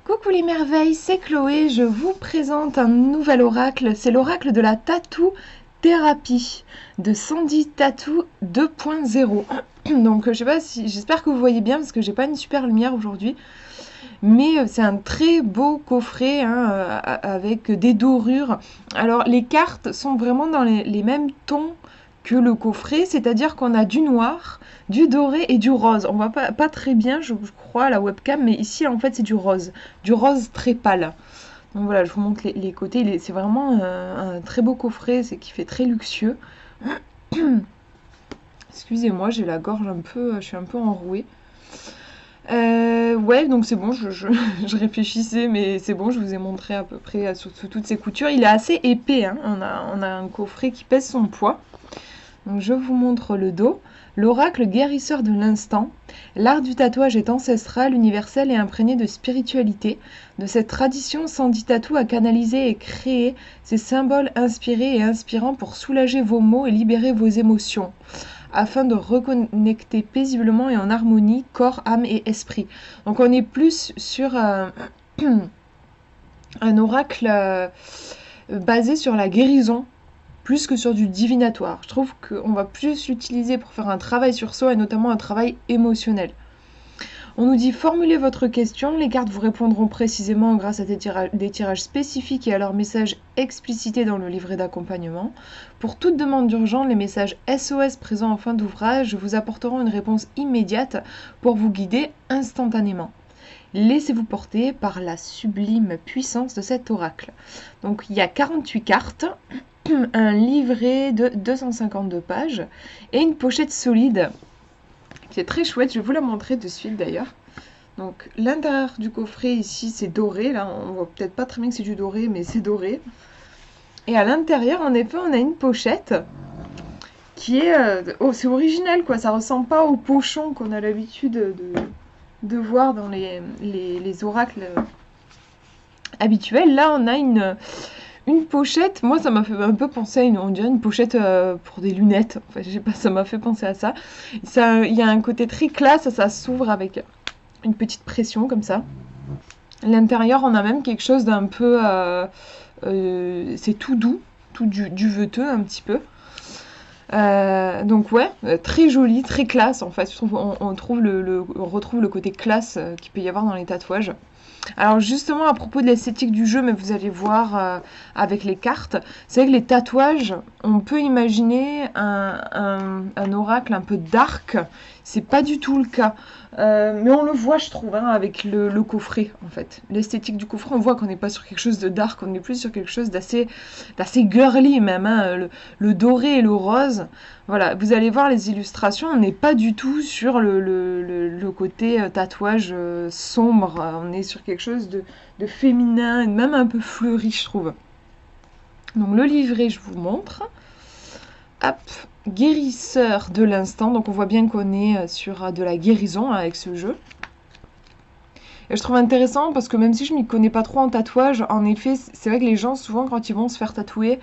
Coucou les merveilles, c'est Chloé, je vous présente un nouvel oracle, c'est l'oracle de la tattoo thérapie de Sandy Tattoo 2.0. Donc je sais pas si, j'espère que vous voyez bien parce que j'ai pas une super lumière aujourd'hui, mais c'est un très beau coffret hein, avec des dorures. Alors les cartes sont vraiment dans les mêmes tons que le coffret, c'est-à-dire qu'on a du noir, du doré et du rose. On voit pas très bien, je crois, à la webcam, mais ici, en fait, c'est du rose très pâle. Donc voilà, je vous montre les côtés. C'est vraiment un très beau coffret, c'est qui fait très luxueux. Excusez-moi, j'ai la gorge un peu, je suis un peu enrouée. Ouais, donc c'est bon, je réfléchissais, mais c'est bon, je vous ai montré à peu près sur toutes ces coutures. Il est assez épais, hein. On a un coffret qui pèse son poids. Donc je vous montre le dos. L'oracle guérisseur de l'instant. L'art du tatouage est ancestral, universel et imprégné de spiritualité. De cette tradition, Sandy Tattoo a canalisé et créé ces symboles inspirés et inspirants pour soulager vos maux et libérer vos émotions, afin de reconnecter paisiblement et en harmonie corps, âme et esprit. Donc on est plus sur un oracle basé sur la guérison plus que sur du divinatoire. Je trouve qu'on va plus l'utiliser pour faire un travail sur soi et notamment un travail émotionnel. On nous dit formulez votre question, les cartes vous répondront précisément grâce à des tirages spécifiques et à leurs messages explicités dans le livret d'accompagnement. Pour toute demande d'urgence, les messages SOS présents en fin d'ouvrage vous apporteront une réponse immédiate pour vous guider instantanément. Laissez-vous porter par la sublime puissance de cet oracle. Donc il y a 48 cartes, un livret de 252 pages et une pochette solide qui est très chouette. Je vais vous la montrer de suite d'ailleurs. Donc l'intérieur du coffret ici c'est doré, là on voit peut-être pas très bien que c'est du doré mais c'est doré. Et à l'intérieur en effet on a une pochette qui est... c'est original quoi, ça ressemble pas au pochon qu'on a l'habitude de voir dans les oracles habituels. Là on a une pochette, moi ça m'a fait un peu penser à on dirait une pochette pour des lunettes. Enfin, je sais pas, ça m'a fait penser à ça. Il y a un côté très classe, ça s'ouvre avec une petite pression comme ça. À l'intérieur, on a même quelque chose d'un peu, c'est tout doux, tout du veteux un petit peu. Donc ouais, très joli, très classe en fait. On retrouve le côté classe qu'il peut y avoir dans les tatouages. Alors justement à propos de l'esthétique du jeu, mais vous allez voir avec les cartes, c'est vrai que les tatouages, on peut imaginer un oracle un peu dark, c'est pas du tout le cas. Mais on le voit je trouve hein, avec le coffret en fait. L'esthétique du coffret, on voit qu'on n'est pas sur quelque chose de dark, on est plus sur quelque chose d'assez girly même, hein, le doré et le rose. Voilà, vous allez voir les illustrations, on n'est pas du tout sur le côté tatouage sombre, on est sur quelque chose de féminin, même un peu fleuri, je trouve. Donc le livret, je vous montre. Hop, guérisseur de l'instant, donc on voit bien qu'on est sur de la guérison avec ce jeu. Et je trouve intéressant parce que même si je m'y connais pas trop en tatouage, en effet, c'est vrai que les gens, souvent quand ils vont se faire tatouer,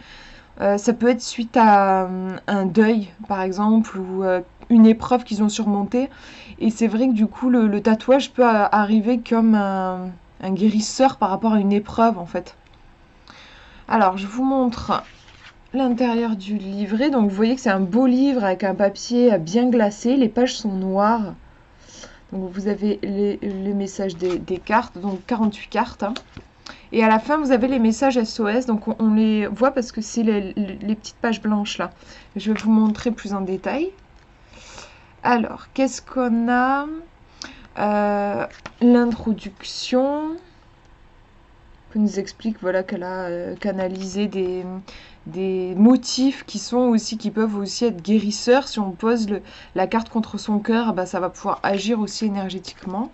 ça peut être suite à un deuil, par exemple, ou une épreuve qu'ils ont surmontée. Et c'est vrai que du coup, le tatouage peut arriver comme un guérisseur par rapport à une épreuve, en fait. Alors, je vous montre l'intérieur du livret. Donc, vous voyez que c'est un beau livre avec un papier bien glacé. Les pages sont noires. Donc, vous avez les messages des cartes, donc 48 cartes. Hein. Et à la fin, vous avez les messages SOS. Donc, on les voit parce que c'est les petites pages blanches là. Je vais vous montrer plus en détail. Alors, qu'est-ce qu'on a l'introduction qui nous explique voilà, qu'elle a canalisé des motifs qui peuvent aussi être guérisseurs. Si on pose la carte contre son cœur, bah, ça va pouvoir agir aussi énergétiquement.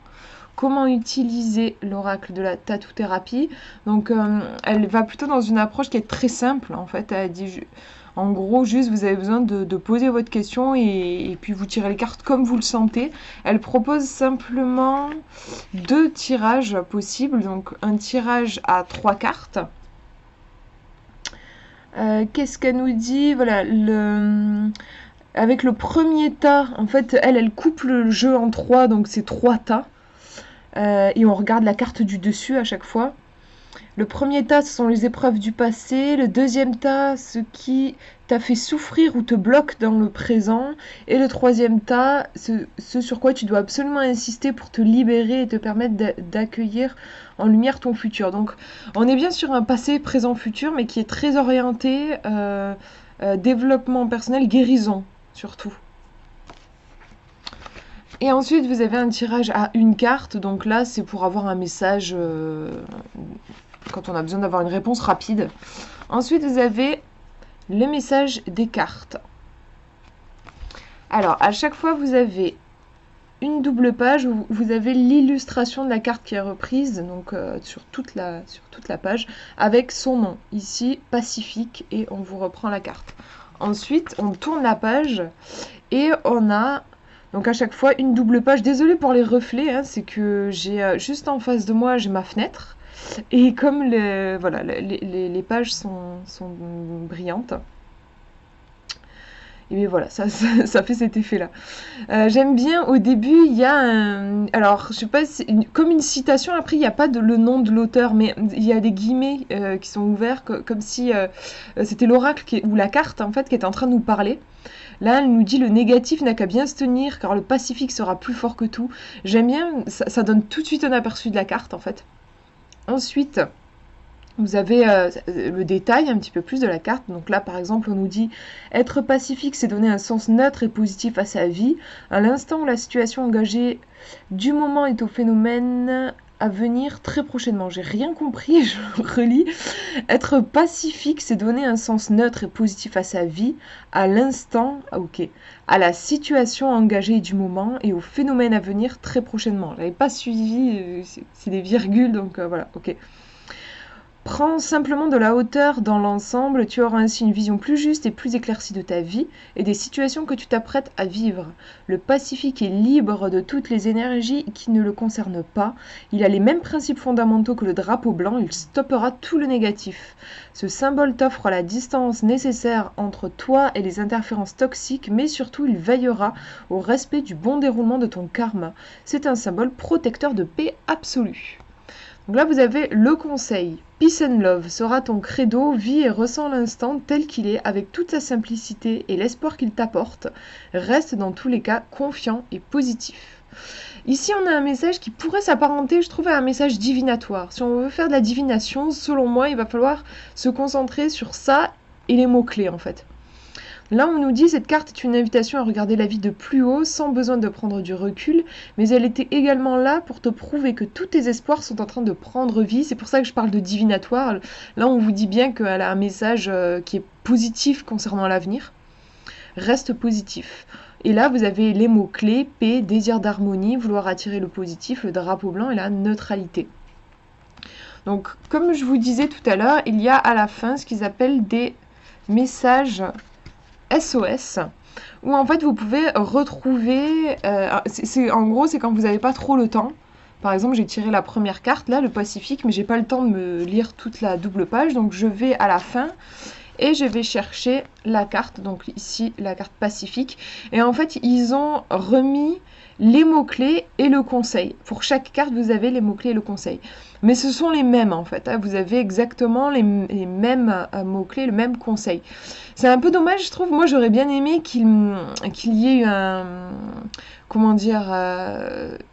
Comment utiliser l'oracle de la tattoo-thérapie. Donc, elle va plutôt dans une approche qui est très simple, en fait. Elle dit, en gros, juste, vous avez besoin de poser votre question et puis vous tirez les cartes comme vous le sentez. Elle propose simplement 2 tirages possibles. Donc, un tirage à 3 cartes. Qu'est-ce qu'elle nous dit? Voilà, avec le premier tas, en fait, elle coupe le jeu en 3, donc c'est 3 tas. et on regarde la carte du dessus à chaque fois. Le premier tas, ce sont les épreuves du passé. Le deuxième tas, ce qui t'a fait souffrir ou te bloque dans le présent. Et le troisième tas, ce sur quoi tu dois absolument insister pour te libérer et te permettre d'accueillir en lumière ton futur. Donc, on est bien sur un passé, présent, futur, mais qui est très orienté développement personnel, guérison, surtout. Et ensuite, vous avez un tirage à une carte. Donc là, c'est pour avoir un message quand on a besoin d'avoir une réponse rapide. Ensuite, vous avez le message des cartes. Alors, à chaque fois, vous avez une double page où vous avez l'illustration de la carte qui est reprise, donc sur toute la page, avec son nom. Ici, Pacifique, et on vous reprend la carte. Ensuite, on tourne la page et on a donc à chaque fois une double page. Désolée pour les reflets, hein, c'est que j'ai juste en face de moi, j'ai ma fenêtre. Et comme voilà, les pages sont brillantes, et bien voilà, ça fait cet effet-là. J'aime bien, au début, il y a alors, je sais pas, comme une citation, après, il n'y a pas le nom de l'auteur, mais il y a des guillemets qui sont ouverts, comme si c'était l'oracle ou la carte, en fait, qui était en train de nous parler. Là, elle nous dit « Le négatif n'a qu'à bien se tenir, car le pacifique sera plus fort que tout ». J'aime bien, ça donne tout de suite un aperçu de la carte, en fait. Ensuite, vous avez le détail un petit peu plus de la carte. Donc là, par exemple, on nous dit « Être pacifique, c'est donner un sens neutre et positif à sa vie. À l'instant où la situation engagée du moment est au phénomène à venir très prochainement. » J'ai rien compris, je relis. « Être pacifique, c'est donner un sens neutre et positif à sa vie. À l'instant, ok, à la situation engagée du moment et au phénomène à venir très prochainement. » J'avais pas suivi, c'est des virgules, donc voilà, ok. Prends simplement de la hauteur dans l'ensemble, tu auras ainsi une vision plus juste et plus éclaircie de ta vie et des situations que tu t'apprêtes à vivre. Le Pacifique est libre de toutes les énergies qui ne le concernent pas. Il a les mêmes principes fondamentaux que le drapeau blanc, il stoppera tout le négatif. Ce symbole t'offre la distance nécessaire entre toi et les interférences toxiques, mais surtout il veillera au respect du bon déroulement de ton karma. C'est un symbole protecteur de paix absolue. Donc là, vous avez le conseil. Peace and love sera ton credo, vis et ressens l'instant tel qu'il est, avec toute sa simplicité et l'espoir qu'il t'apporte. Reste dans tous les cas confiant et positif. Ici, on a un message qui pourrait s'apparenter, je trouve, à un message divinatoire. Si on veut faire de la divination, selon moi, il va falloir se concentrer sur ça et les mots-clés, en fait. Là, on nous dit cette carte est une invitation à regarder la vie de plus haut, sans besoin de prendre du recul, mais elle était également là pour te prouver que tous tes espoirs sont en train de prendre vie. C'est pour ça que je parle de divinatoire. Là, on vous dit bien qu'elle a un message qui est positif concernant l'avenir. Reste positif. Et là, vous avez les mots-clés, paix, désir d'harmonie, vouloir attirer le positif, le drapeau blanc et la neutralité. Donc, comme je vous disais tout à l'heure, il y a à la fin ce qu'ils appellent des messages SOS, où en fait vous pouvez retrouver, en gros c'est quand vous n'avez pas trop le temps. Par exemple, j'ai tiré la première carte, là, le Pacifique, mais j'ai pas le temps de me lire toute la double page, donc je vais à la fin et je vais chercher la carte, donc ici la carte Pacifique, et en fait ils ont remis les mots-clés et le conseil. Pour chaque carte, vous avez les mots-clés et le conseil. Mais ce sont les mêmes en fait, hein. Vous avez exactement les mêmes mots-clés, le même conseil. C'est un peu dommage, je trouve. Moi, j'aurais bien aimé qu'il y ait eu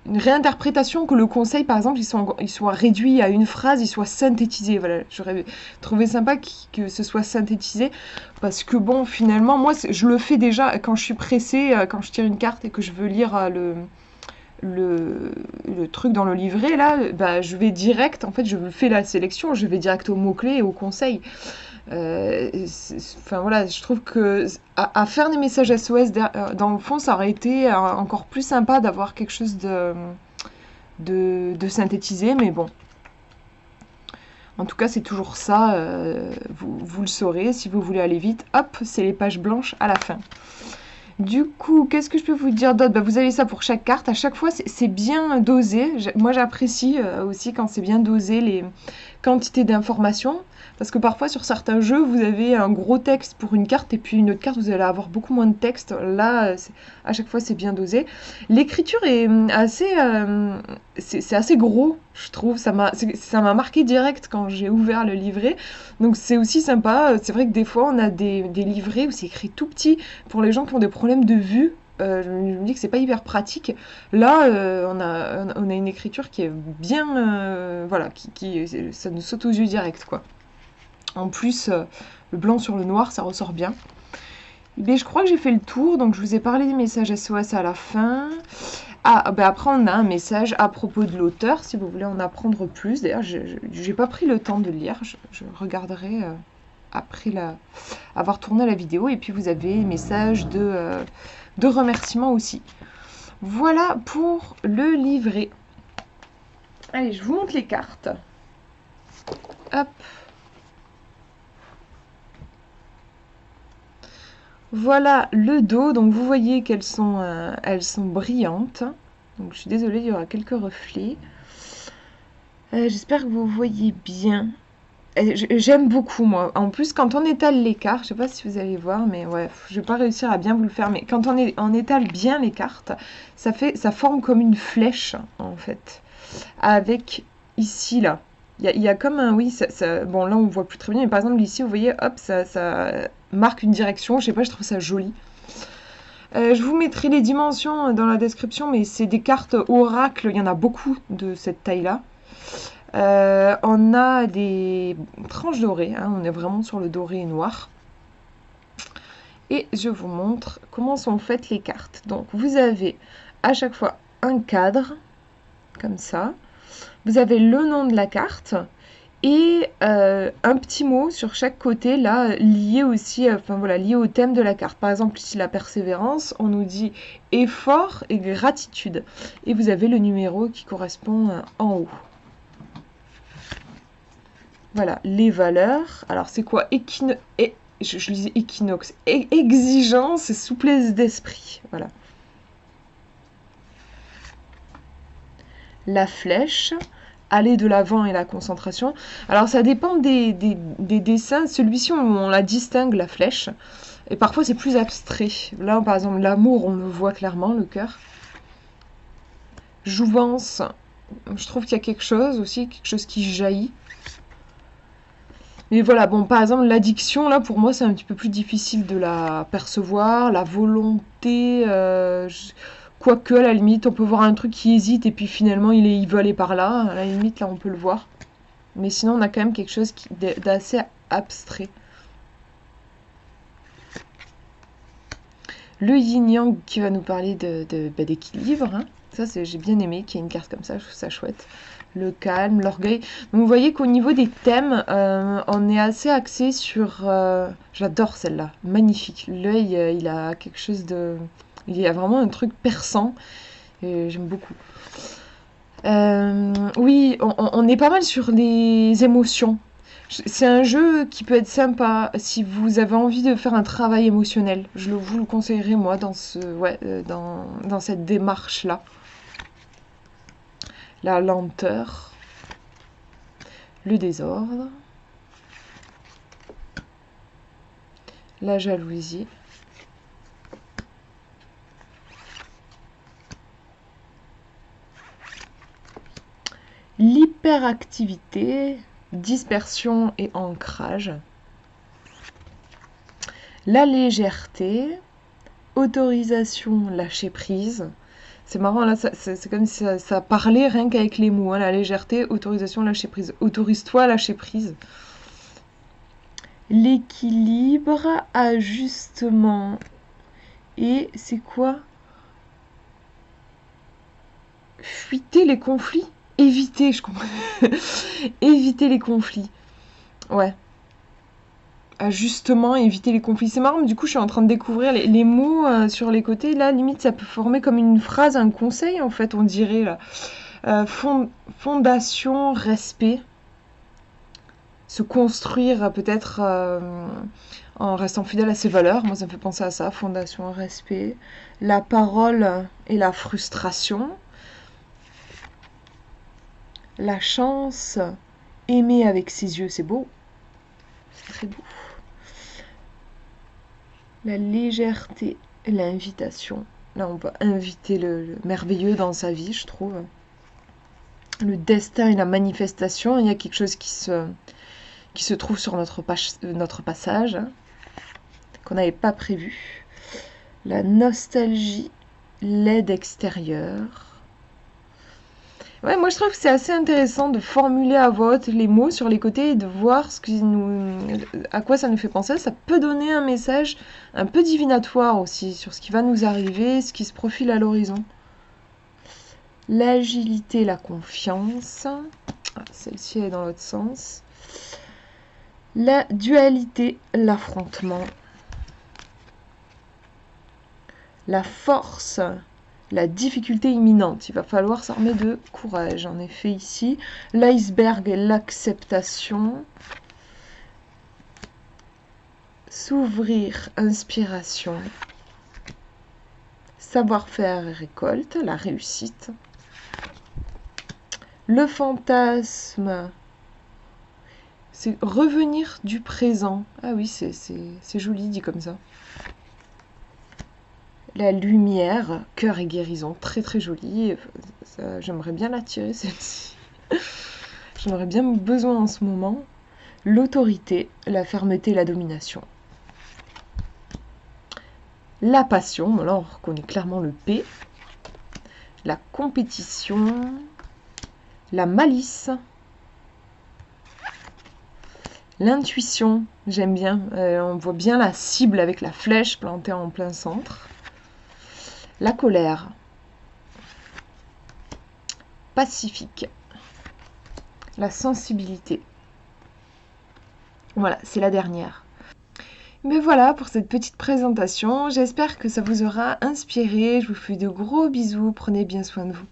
une réinterprétation, que le conseil, par exemple, il soit réduit à une phrase, il soit synthétisé. Voilà, j'aurais trouvé sympa que ce soit synthétisé, parce que bon, finalement, moi, je le fais déjà quand je suis pressée, quand je tire une carte et que je veux lire le truc dans le livret, là, bah, je vais direct, en fait, je fais la sélection, je vais direct aux mots-clés et aux conseils. Enfin voilà, je trouve que à faire des messages SOS dans le fond, ça aurait été encore plus sympa d'avoir quelque chose de synthétisé, mais bon. En tout cas, c'est toujours ça, vous le saurez, si vous voulez aller vite, hop, c'est les pages blanches à la fin. Du coup, qu'est-ce que je peux vous dire d'autre? Bah, vous avez ça pour chaque carte. À chaque fois, c'est bien dosé. Moi, j'apprécie aussi quand c'est bien dosé les quantités d'informations. Parce que parfois, sur certains jeux, vous avez un gros texte pour une carte et puis une autre carte, vous allez avoir beaucoup moins de texte. Là, à chaque fois, c'est bien dosé. L'écriture est assez, c'est assez gros, je trouve. Ça m'a marqué direct quand j'ai ouvert le livret. Donc, c'est aussi sympa. C'est vrai que des fois, on a des livrets où c'est écrit tout petit pour les gens qui ont des problèmes de vue. Je me dis que c'est pas hyper pratique. Là, on a une écriture qui est bien, voilà, ça nous saute aux yeux direct, quoi. En plus, le blanc sur le noir, ça ressort bien. Mais je crois que j'ai fait le tour, donc je vous ai parlé des messages SOS à la fin. Ah, ben après on a un message à propos de l'auteur, si vous voulez en apprendre plus. D'ailleurs, j'ai pas pris le temps de le lire, je regarderai après avoir tourné la vidéo. Et puis vous avez un message de remerciement aussi. Voilà pour le livret. Allez, je vous montre les cartes. Hop. Voilà le dos, donc vous voyez qu'elles sont brillantes. Donc je suis désolée, il y aura quelques reflets. J'espère que vous voyez bien. J'aime beaucoup moi. En plus, quand on étale les cartes, je sais pas si vous allez voir, mais ouais, je vais pas réussir à bien vous le faire. Mais quand on étale bien les cartes, ça forme comme une flèche en fait. Avec ici là, il y a comme un, oui, bon là on voit plus très bien, mais par exemple ici vous voyez, hop, ça marque une direction. Je sais pas, je trouve ça joli. Je vous mettrai les dimensions dans la description, mais c'est des cartes oracle. Il y en a beaucoup de cette taille-là. On a des tranches dorées, hein, on est vraiment sur le doré et noir. Et je vous montre comment sont faites les cartes. Donc vous avez à chaque fois un cadre, comme ça. Vous avez le nom de la carte et un petit mot sur chaque côté, là, lié aussi, enfin voilà, lié au thème de la carte. Par exemple, ici, la persévérance, on nous dit effort et gratitude. Et vous avez le numéro qui correspond en haut. Voilà, les valeurs. Alors, c'est quoi? Je lisais équinoxe. Exigence et souplesse d'esprit. Voilà. La flèche. Aller de l'avant et la concentration. Alors, ça dépend des dessins. Celui-ci, on la distingue, la flèche. Et parfois, c'est plus abstrait. Là, par exemple, l'amour, on le voit clairement, le cœur. Jouvence. Je trouve qu'il y a quelque chose aussi, quelque chose qui jaillit. Mais voilà, bon, par exemple, l'addiction, là, pour moi, c'est un petit peu plus difficile de la percevoir. La volonté, quoique, à la limite, on peut voir un truc qui hésite et puis finalement, il veut aller par là. À la limite, là, on peut le voir. Mais sinon, on a quand même quelque chose d'assez abstrait. Le yin-yang qui va nous parler d'équilibre. Hein. Ça, j'ai bien aimé qu'il y ait une carte comme ça, je trouve ça chouette. Le calme, l'orgueil. Donc vous voyez qu'au niveau des thèmes, on est assez axé sur... J'adore celle-là, magnifique. L'œil, il a quelque chose de... Il y a vraiment un truc perçant, et j'aime beaucoup. Oui, on est pas mal sur les émotions. C'est un jeu qui peut être sympa si vous avez envie de faire un travail émotionnel. Vous le conseillerais, moi, dans cette démarche-là. La lenteur, le désordre, la jalousie, l'hyperactivité, dispersion et ancrage, la légèreté, autorisation, lâcher prise. C'est marrant, là, c'est comme si ça parlait rien qu'avec les mots. Hein, la légèreté, autorisation, lâcher prise. Autorise-toi à lâcher prise. L'équilibre, ajustement. Et c'est quoi? Fuiter les conflits. Éviter, je comprends. Éviter les conflits. Ouais. Ajustement, éviter les conflits. C'est marrant, mais du coup, je suis en train de découvrir les mots sur les côtés. Là, limite, ça peut former comme une phrase, un conseil, en fait, on dirait. Là. Fondation, respect. se construire peut-être en restant fidèle à ses valeurs. Moi, ça me fait penser à ça, fondation, respect, la parole et la frustration, la chance, aimer avec ses yeux, c'est beau, c'est très beau. La légèreté et l'invitation. Là, on peut inviter le merveilleux dans sa vie, je trouve. Le destin et la manifestation, il y a quelque chose qui se trouve sur notre passage, qu'on n'avait pas prévu. La nostalgie, l'aide extérieure. Ouais, moi je trouve que c'est assez intéressant de formuler à voix haute les mots sur les côtés et de voir à quoi ça nous fait penser. Ça peut donner un message un peu divinatoire aussi sur ce qui va nous arriver, ce qui se profile à l'horizon. L'agilité, la confiance. Ah, celle-ci est dans l'autre sens. La dualité, l'affrontement. La force, la difficulté imminente. Il va falloir s'armer de courage. En effet, ici, l'iceberg et l'acceptation. S'ouvrir, inspiration. Savoir-faire et récolte, la réussite. Le fantasme, c'est revenir du présent. Ah oui, c'est joli dit comme ça. La lumière, cœur et guérison, très très jolie. J'aimerais bien la tirer celle-ci. J'en aurais bien besoin en ce moment. L'autorité, la fermeté, la domination. La passion, là on reconnaît clairement le P. La compétition, la malice. L'intuition, j'aime bien. On voit bien la cible avec la flèche plantée en plein centre. La colère. Pacifique. La sensibilité. Voilà, c'est la dernière. Mais voilà pour cette petite présentation. J'espère que ça vous aura inspiré. Je vous fais de gros bisous. Prenez bien soin de vous.